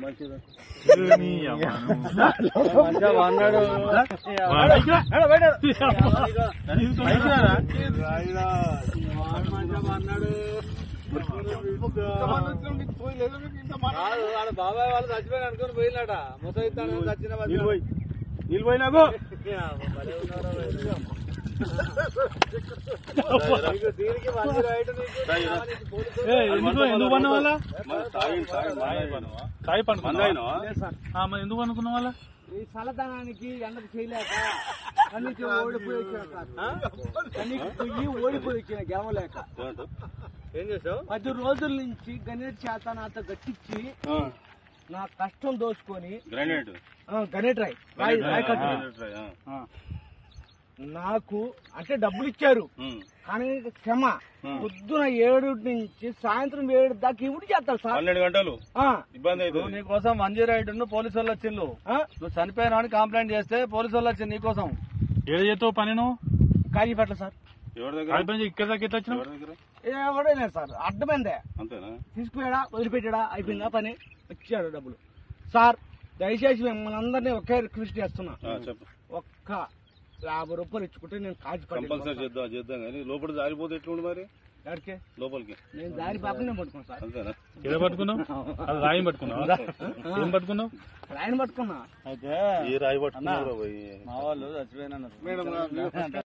మంచిగా బాబాయ్ వాళ్ళు చచ్చిపోయిన అనుకుని పోయినట ముసైతాను చచ్చిన నిలిపోయినాకు దీనికి ఎందుకు పన్న వాళ్ళ తాయి పండుకున్నా ఎందుకు అనుకున్న వాళ్ళ ఈ చల్లదనానికి ఎండకు చేయలేక కన్నీకి ఓడిపోయి వచ్చిన కన్నీకి పొయ్యి ఓడిపోయి వచ్చిన గెలవలేక ఏం చేసావు 10 రోజుల నుంచి గణేట్ చేత నాతో గట్టించి నా కష్టం దోచుకొని గణేట్ రాయి కట్టు నాకు అంటే డబ్బులు ఇచ్చారు కానీ క్షమ పొద్దున 7 నుంచి సాయంత్రం 7 దాకా ఇవి చేస్తారు సార్ 12 గంటలు ఇబ్బంది అవుతుంది నీకోసం 108 పోలీసు వాళ్ళు వచ్చిండు నువ్వు చనిపోయినా అని కంప్లైంట్ చేస్తే పోలీసు వాళ్ళు వచ్చింది నీకోసం ఏడు చేస్తావు పని నువ్వు కాజీపేట సార్ ఇక్కడ దాకా ఎట్లా వచ్చినావు ఎవడైనా సార్ అడ్డమైందే తీసుకుపోయాడా వదిలిపెట్టాడా అయిపోయిందా పని వచ్చాడు డబ్బులు సార్ దయచేసి మిమ్మల్ని అందరినీ ఒకే రిక్వెస్ట్ చేస్తున్నా ఒక్క 50 రూపాయలు ఇచ్చుకుంటే నేను కంపల్సరీ చేద్దాం కానీ లోపల జారిపోతే ఎట్లుండి మరి ఎక్కడికి లోపలికి నేను దారి పాపనే పట్టుకున్నాను సార్ అంతేనా ఏదో పట్టుకున్నావు రాయి పట్టుకున్నావు ఏం పట్టుకున్నావు రాయిని పట్టుకున్నా అయితే ఏ రాయి పట్టుకున్నా మా వాళ్ళు చచ్చిపోయినా